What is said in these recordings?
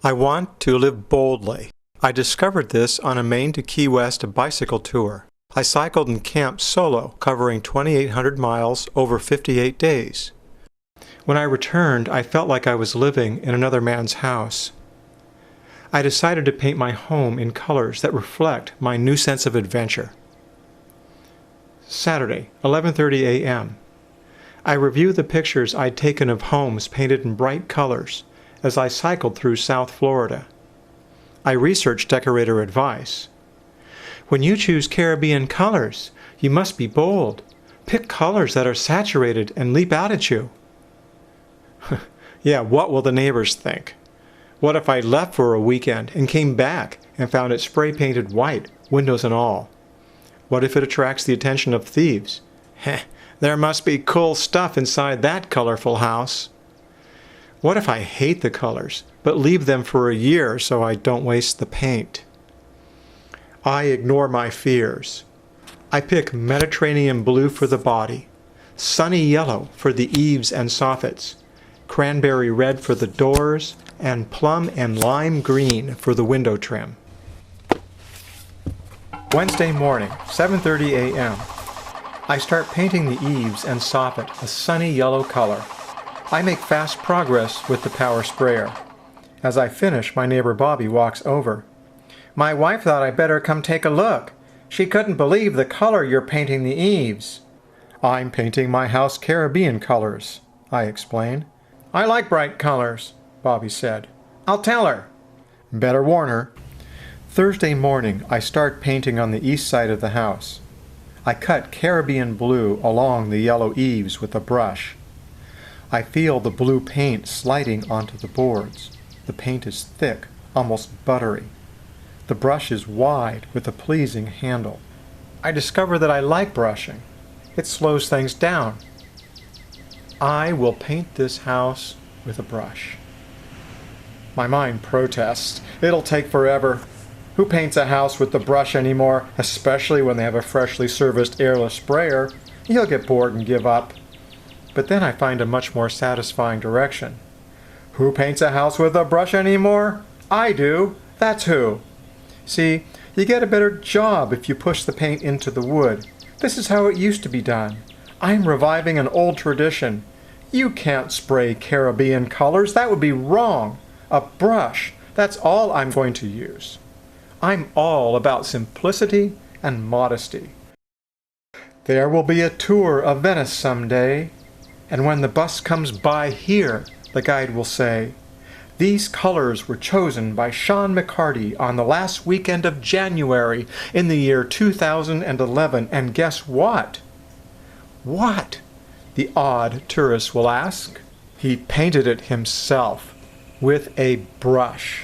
I want to live boldly. I discovered this on a Maine to Key West bicycle tour. I cycled and camped solo, covering 2,800 miles over 58 days. When I returned, I felt like I was living in another man's house. I decided to paint my home in colors that reflect my new sense of adventure. Saturday, 11:30 a.m. I reviewed the pictures I'd taken of homes painted in bright colors as I cycled through South Florida. I researched decorator advice. When you choose Caribbean colors, you must be bold. Pick colors that are saturated and leap out at you. Yeah, what will the neighbors think? What if I left for a weekend and came back and found it spray-painted white, windows and all? What if it attracts the attention of thieves? Heh, there must be cool stuff inside that colorful house. What if I hate the colors, but leave them for a year so I don't waste the paint? I ignore my fears. I pick Mediterranean blue for the body, sunny yellow for the eaves and soffits, cranberry red for the doors, and plum and lime green for the window trim. Wednesday morning, 7:30 a.m. I start painting the eaves and soffit a sunny yellow color. I make fast progress with the power sprayer. As I finish, my neighbor Bobby walks over. "My wife thought I better come take a look. She couldn't believe the color you're painting the eaves." "I'm painting my house Caribbean colors," I explain. "I like bright colors," Bobby said. "I'll tell her." "Better warn her." Thursday morning, I start painting on the east side of the house. I cut Caribbean blue along the yellow eaves with a brush. I feel the blue paint sliding onto the boards. The paint is thick, almost buttery. The brush is wide with a pleasing handle. I discover that I like brushing. It slows things down. I will paint this house with a brush. My mind protests. It'll take forever. Who paints a house with the brush anymore, especially when they have a freshly serviced airless sprayer? You'll get bored and give up. But then I find a much more satisfying direction. Who paints a house with a brush anymore? I do. That's who. See, you get a better job if you push the paint into the wood. This is how it used to be done. I'm reviving an old tradition. You can't spray Caribbean colors. That would be wrong. A brush. That's all I'm going to use. I'm all about simplicity and modesty. There will be a tour of Venice someday, and when the bus comes by here, the guide will say, "These colors were chosen by Shawn McCarty on the last weekend of January in the year 2011, and guess what?" "What?" the odd tourist will ask. He painted it himself with a brush.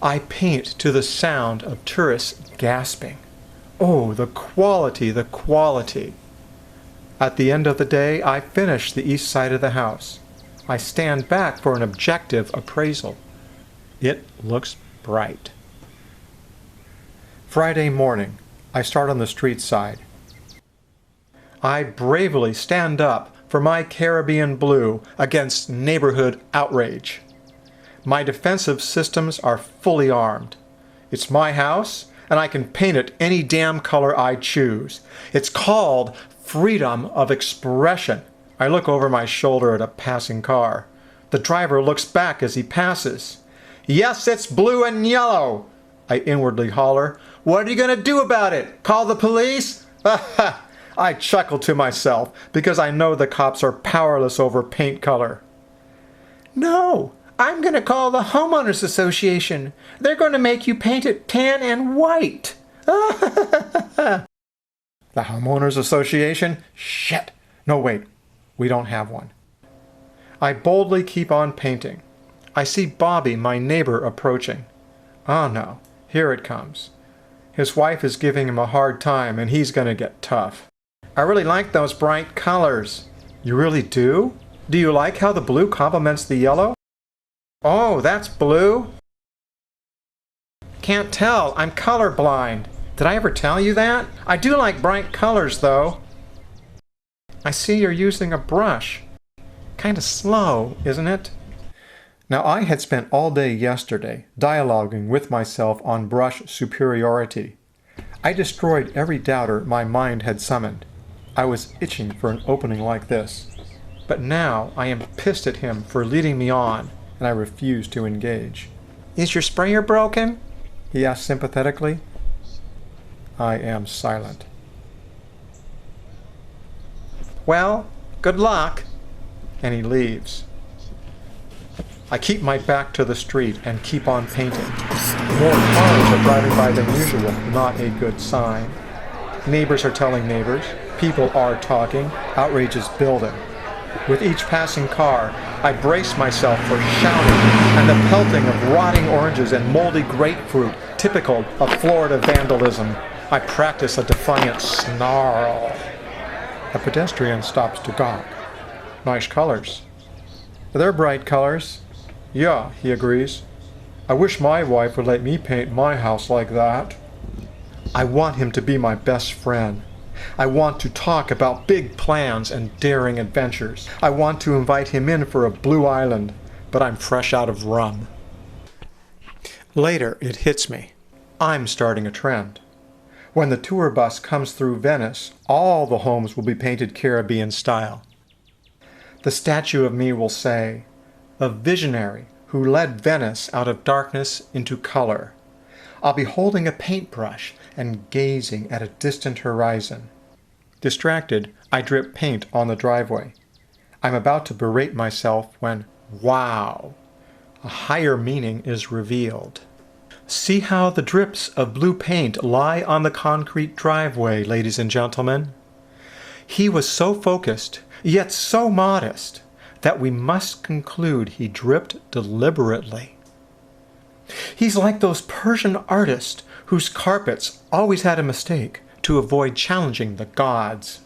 I paint to the sound of tourists gasping. Oh, the quality, the quality. At the end of the day, I finish the east side of the house. I stand back for an objective appraisal. It looks bright. Friday morning, I start on the street side. I bravely stand up for my Caribbean blue against neighborhood outrage. My defensive systems are fully armed. It's my house, and I can paint it any damn color I choose. It's called freedom of expression. I look over my shoulder at a passing car. The driver looks back as he passes. "Yes, it's blue and yellow," I inwardly holler. "What are you going to do about it? Call the police?" I chuckle to myself because I know the cops are powerless over paint color. "No, I'm going to call the homeowners association. They're going to make you paint it tan and white." The homeowners association? Shit. No, wait. We don't have one. I boldly keep on painting. I see Bobby, my neighbor, approaching. Oh no, here it comes. His wife is giving him a hard time, and he's going to get tough. "I really like those bright colors." "You really do? Do you like how the blue complements the yellow?" "Oh, that's blue." "Can't tell. I'm colorblind. Did I ever tell you that? I do like bright colors, though." "I see you're using a brush. Kind of slow, isn't it?" Now I had spent all day yesterday dialoguing with myself on brush superiority. I destroyed every doubter my mind had summoned. I was itching for an opening like this. But now I am pissed at him for leading me on, and I refuse to engage. "Is your sprayer broken?" he asked sympathetically. I am silent. "Well, good luck," and he leaves. I keep my back to the street and keep on painting. More cars are driving by than usual, not a good sign. Neighbors are telling neighbors. People are talking. Outrage is building. With each passing car, I brace myself for shouting and the pelting of rotting oranges and moldy grapefruit, typical of Florida vandalism. I practice a defiant snarl. A pedestrian stops to gawk. "Nice colors." "They're bright colors." "Yeah," he agrees. "I wish my wife would let me paint my house like that." I want him to be my best friend. I want to talk about big plans and daring adventures. I want to invite him in for a blue island, but I'm fresh out of rum. Later, it hits me. I'm starting a trend. When the tour bus comes through Venice, all the homes will be painted Caribbean style. The statue of me will say, "A visionary who led Venice out of darkness into color." I'll be holding a paintbrush and gazing at a distant horizon. Distracted, I drip paint on the driveway. I'm about to berate myself when, wow, a higher meaning is revealed. See how the drips of blue paint lie on the concrete driveway, ladies and gentlemen. He was so focused, yet so modest, that we must conclude he dripped deliberately. He's like those Persian artists whose carpets always had a mistake to avoid challenging the gods.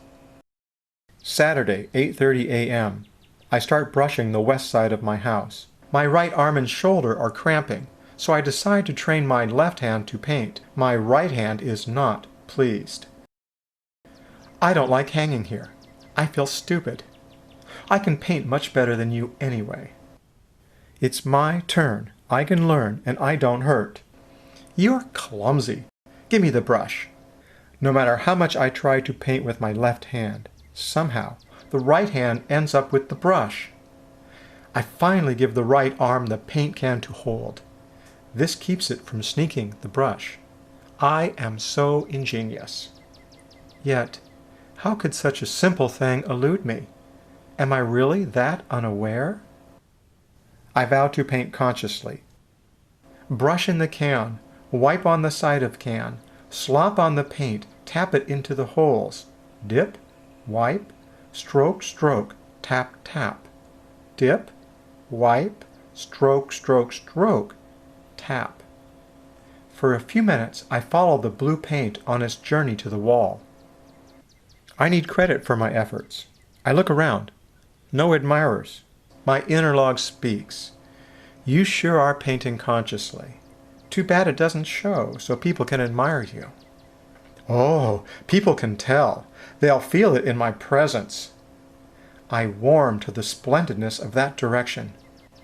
Saturday, 8:30 a.m. I start brushing the west side of my house. My right arm and shoulder are cramping, so I decide to train my left hand to paint. My right hand is not pleased. I don't like hanging here. I feel stupid. I can paint much better than you anyway. It's my turn. I can learn, and I don't hurt. You're clumsy. Give me the brush. No matter how much I try to paint with my left hand, somehow the right hand ends up with the brush. I finally give the right arm the paint can to hold. This keeps it from sneaking the brush. I am so ingenious. Yet, how could such a simple thing elude me? Am I really that unaware? I vow to paint consciously. Brush in the can, wipe on the side of can, slop on the paint, tap it into the holes. Dip, wipe, stroke, stroke, tap, tap. Dip, wipe, stroke, stroke, stroke, tap. For a few minutes I follow the blue paint on its journey to the wall. I need credit for my efforts. I look around. No admirers. My inner log speaks. You sure are painting consciously. Too bad it doesn't show so people can admire you. Oh, people can tell. They'll feel it in my presence. I warm to the splendidness of that direction.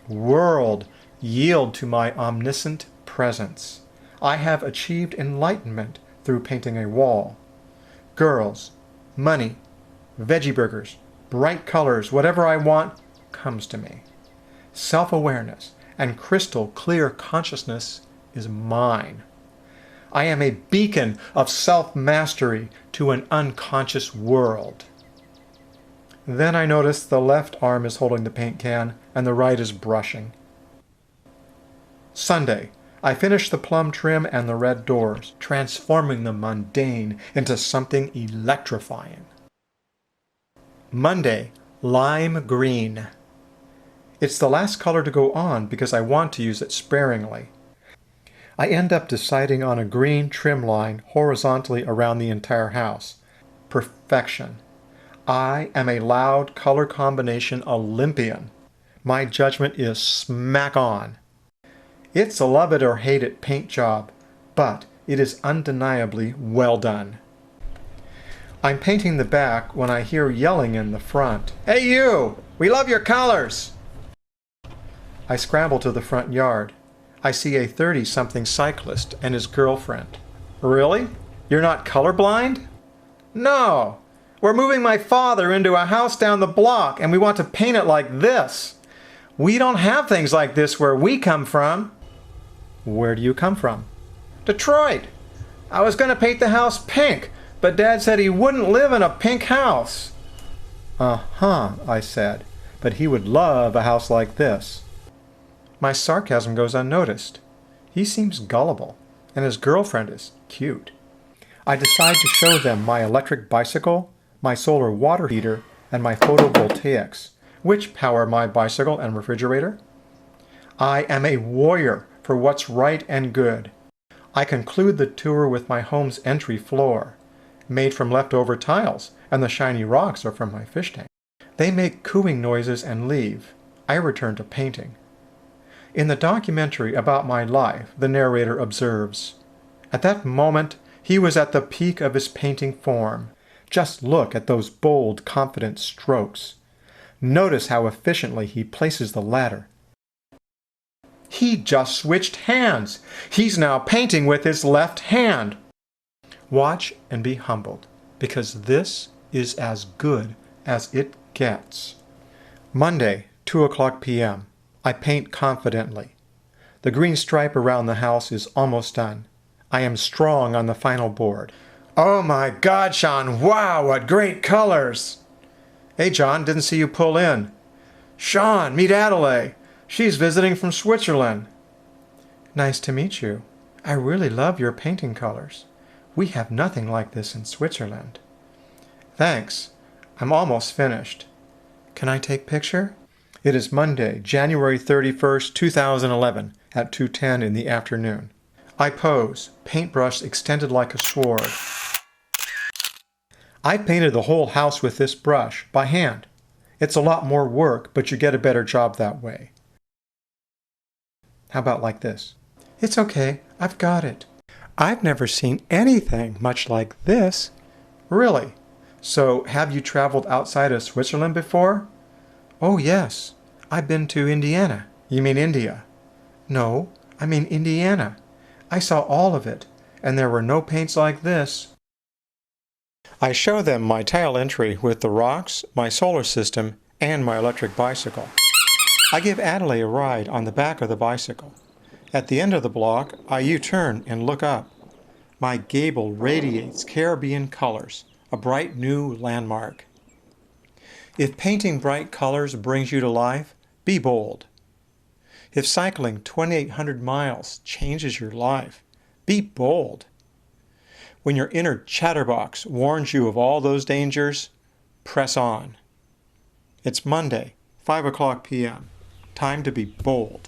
World, yield to my omniscient presence. I have achieved enlightenment through painting a wall. Girls, money, veggie burgers, bright colors, whatever I want comes to me. Self-awareness and crystal clear consciousness is mine. I am a beacon of self-mastery to an unconscious world. Then I notice the left arm is holding the paint can and the right is brushing. Sunday, I finish the plum trim and the red doors, transforming the mundane into something electrifying. Monday, lime green. It's the last color to go on because I want to use it sparingly. I end up deciding on a green trim line horizontally around the entire house. Perfection. I am a loud color combination Olympian. My judgment is smack on. It's a love it or hate it paint job, but it is undeniably well done. I'm painting the back when I hear yelling in the front. "Hey you! We love your colors!" I scramble to the front yard. I see a 30-something cyclist and his girlfriend. Really? You're not colorblind? No. We're moving my father into a house down the block and we want to paint it like this. We don't have things like this where we come from. Where do you come from? Detroit. I was going to paint the house pink, but Dad said he wouldn't live in a pink house. Uh-huh, I said, but he would love a house like this. My sarcasm goes unnoticed. He seems gullible, and his girlfriend is cute. I decide to show them my electric bicycle, my solar water heater, and my photovoltaics, which power my bicycle and refrigerator. I am a warrior for what's right and good. I conclude the tour with my home's entry floor, made from leftover tiles, and the shiny rocks are from my fish tank. They make cooing noises and leave. I return to painting. In the documentary about my life, the narrator observes, "At that moment, he was at the peak of his painting form. Just look at those bold, confident strokes. Notice how efficiently he places the ladder. He just switched hands. He's now painting with his left hand." Watch and be humbled, because this is as good as it gets. Monday, 2:00 p.m. I paint confidently. The green stripe around the house is almost done. I am strong on the final board. "Oh my God, Shawn, wow, what great colors!" "Hey, John, didn't see you pull in." "Shawn, meet Adelaide. She's visiting from Switzerland." "Nice to meet you. I really love your painting colors. We have nothing like this in Switzerland." "Thanks. I'm almost finished. Can I take picture?" It is Monday, January 31st, 2011, at 2:10 in the afternoon. I pose, paintbrush extended like a sword. I painted the whole house with this brush, by hand. It's a lot more work, but you get a better job that way. How about like this? "It's okay, I've got it." "I've never seen anything much like this." "Really? So have you traveled outside of Switzerland before?" "Oh yes, I've been to Indiana." "You mean India?" "No, I mean Indiana. I saw all of it, and there were no paints like this." I show them my tile entry with the rocks, my solar system, and my electric bicycle. I give Adelaide a ride on the back of the bicycle. At the end of the block, I U-turn and look up. My gable radiates Caribbean colors, a bright new landmark. If painting bright colors brings you to life, be bold. If cycling 2,800 miles changes your life, be bold. When your inner chatterbox warns you of all those dangers, press on. It's Monday, 5:00 p.m. Time to be bold.